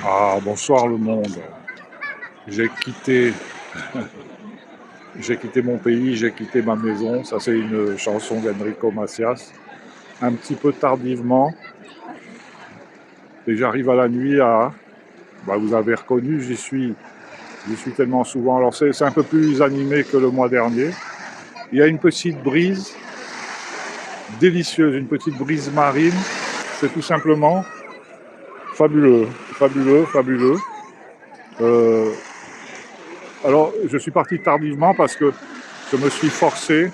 Ah, bonsoir le monde. J'ai quitté, j'ai quitté mon pays, j'ai quitté ma maison. Ça, c'est une chanson d'Enrico Macias. Un petit peu tardivement, et j'arrive à la nuit à. Bah, vous avez reconnu, j'y suis tellement souvent. Alors, c'est un peu plus animé que le mois dernier. Il y a une petite brise délicieuse, une petite brise marine. C'est tout simplement fabuleux, fabuleux, fabuleux. Euh, alors, je suis parti tardivement parce que je me suis forcé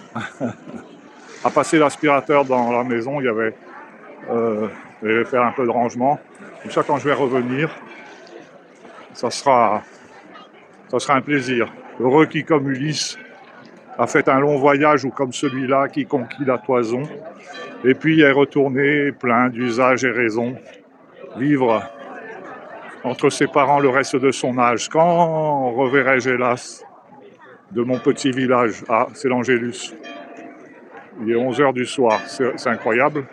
à passer l'aspirateur dans la maison. Je vais faire un peu de rangement. Comme ça, quand je vais revenir, ça sera, ça sera un plaisir. Heureux qui, comme Ulysse, a fait un long voyage ou comme celui-là qui conquit la toison, et puis est retourné plein d'usage et raison, vivre entre ses parents le reste de son âge. Quand reverrai-je hélas de mon petit village? Ah, c'est l'Angélus. Il est 11 h du soir, c'est incroyable.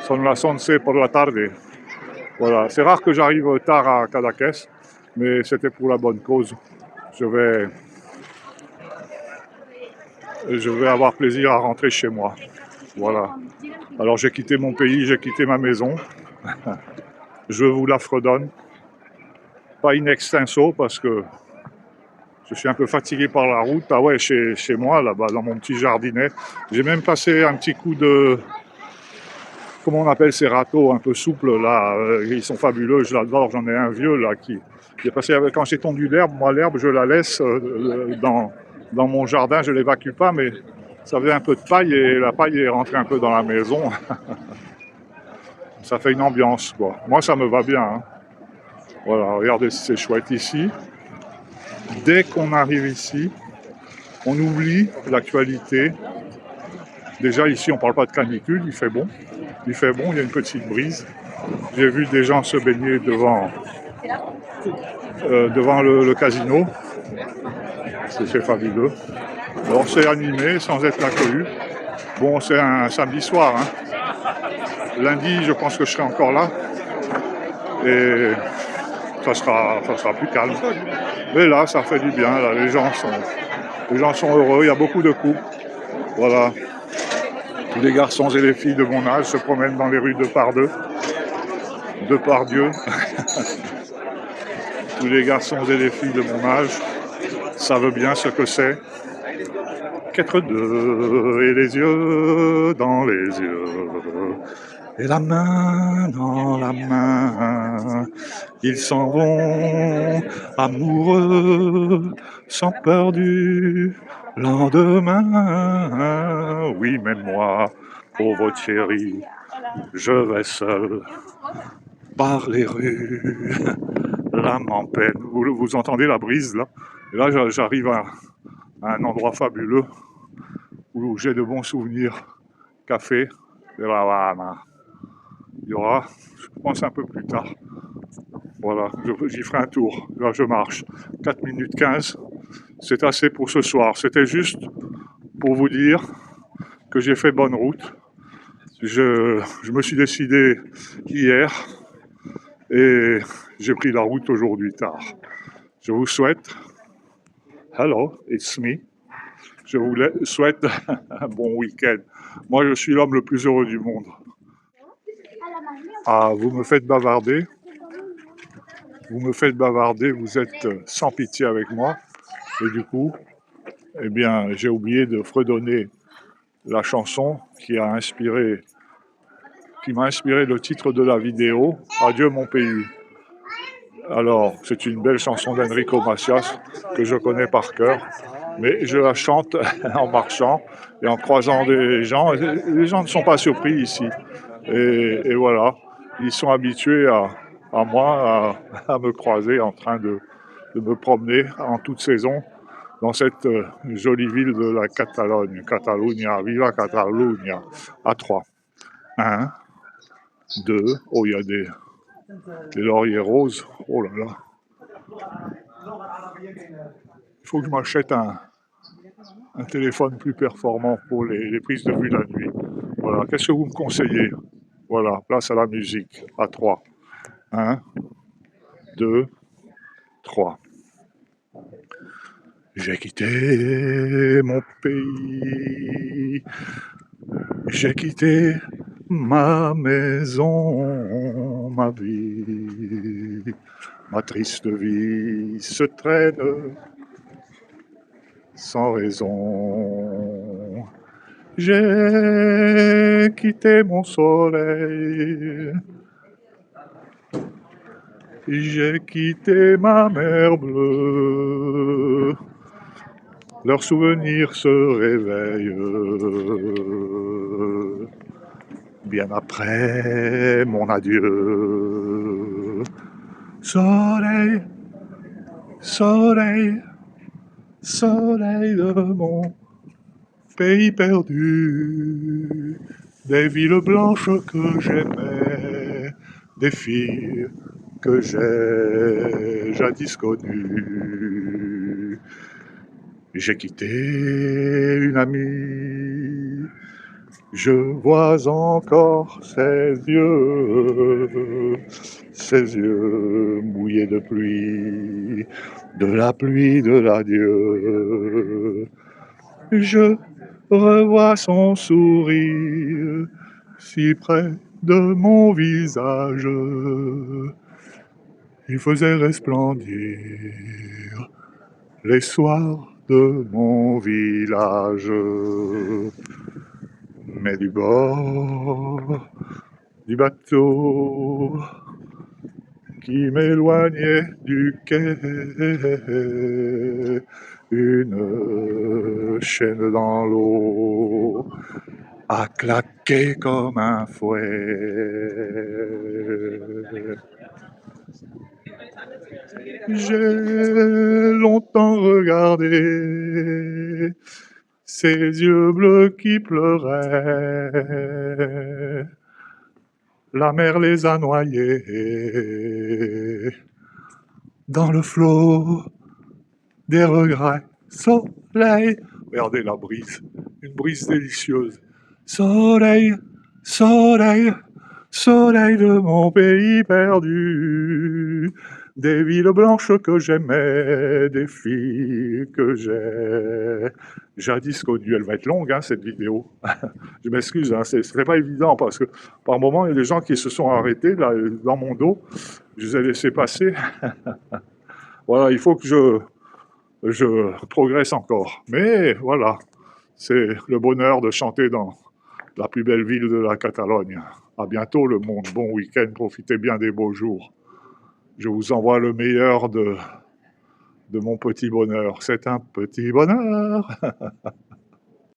Son las 11 por la tarde. Voilà, c'est rare que j'arrive tard à Cadaqués, mais c'était pour la bonne cause. Je vais, je vais avoir plaisir à rentrer chez moi. Voilà. Alors j'ai quitté mon pays, j'ai quitté ma maison. Je vous la fredonne. Pas in extenso parce que je suis un peu fatigué par la route. Ah ouais, chez moi, là-bas, dans mon petit jardinet. J'ai même passé un petit coup de... Comment on appelle ces râteaux un peu souples, là. Ils sont fabuleux, je l'adore. J'en ai un vieux, là, qui est passé avec... Quand j'ai tondu l'herbe, moi, l'herbe, je la laisse dans mon jardin. Je ne l'évacue pas, mais ça faisait un peu de paille et la paille est rentrée un peu dans la maison. Ça fait une ambiance, quoi. Moi, ça me va bien, hein. Voilà, regardez, c'est chouette ici. Dès qu'on arrive ici, on oublie l'actualité. Déjà, ici, on ne parle pas de canicule, il fait bon. Il fait bon, il y a une petite brise. J'ai vu des gens se baigner devant le casino. C'est fabuleux. Alors, c'est animé, sans être la cohue. Bon, c'est un samedi soir, hein. Lundi, je pense que je serai encore là. Et ça sera plus calme. Mais là, ça fait du bien. Là, les gens sont heureux. Il y a beaucoup de couples. Voilà. Tous les garçons et les filles de mon âge se promènent dans les rues de Depardieu. Tous les garçons et les filles de mon âge savent bien ce que c'est qu'être deux, et les yeux dans les yeux, et la main dans la main. Ils s'en vont amoureux, sans peur du lendemain. Oui, même moi, pauvre chérie, je vais seul par les rues, l'âme en peine. Vous entendez la brise, là? Et là, j'arrive à un endroit fabuleux où j'ai de bons souvenirs. Café de La Habana. Il y aura, je pense, un peu plus tard. Voilà, j'y ferai un tour. Là, je marche. 4 minutes 15. C'est assez pour ce soir. C'était juste pour vous dire que j'ai fait bonne route. Je me suis décidé hier et j'ai pris la route aujourd'hui tard. Je vous souhaite, hello, it's me. Je vous souhaite un bon week-end. Moi, je suis l'homme le plus heureux du monde. Ah, vous me faites bavarder. Vous êtes sans pitié avec moi. Et du coup, eh bien, j'ai oublié de fredonner la chanson qui m'a inspiré le titre de la vidéo, Adieu mon pays. Alors, c'est une belle chanson d'Enrico Macias que je connais par cœur, mais je la chante en marchant et en croisant des gens. Les gens ne sont pas surpris ici. Et voilà, ils sont habitués à moi, à me croiser en train de me promener en toute saison dans cette jolie ville de la Catalogne. Catalunya, viva Catalunya, à 3. 1, 2, oh, il y a des lauriers roses. Oh là là. Il faut que je m'achète un téléphone plus performant pour les prises de vue la nuit. Voilà, qu'est-ce que vous me conseillez? Voilà, place à la musique, à 3. 1, 2, 3. J'ai quitté mon pays, j'ai quitté ma maison, ma vie, ma triste vie se traîne sans raison. J'ai quitté mon soleil, j'ai quitté ma mer bleue, leurs souvenirs se réveillent bien après mon adieu. Soleil, soleil, soleil de mon pays perdu, des villes blanches que j'aimais, des filles que j'ai jadis connues. J'ai quitté une amie, je vois encore ses yeux mouillés de pluie, de la pluie de l'adieu. Je revois son sourire si près de mon visage. Il faisait resplendir les soirs de mon village. Mais du bord du bateau qui m'éloignait du quai, une chaîne dans l'eau a claqué comme un fouet. J'ai longtemps regardé ses yeux bleus qui pleuraient. La mer les a noyés dans le flot des regrets. Soleil, regardez la brise, une brise délicieuse. Soleil, soleil, soleil de mon pays perdu, des villes blanches que j'aimais, des filles que j'ai jadis connues. Elle va être longue, hein, cette vidéo. Je m'excuse, hein, c'est pas évident parce que par moment, il y a des gens qui se sont arrêtés là, dans mon dos. Je les ai laissés passer. Voilà, il faut que je progresse encore. Mais voilà, c'est le bonheur de chanter dans la plus belle ville de la Catalogne. À bientôt le monde, bon week-end, profitez bien des beaux jours. Je vous envoie le meilleur de mon petit bonheur. C'est un petit bonheur.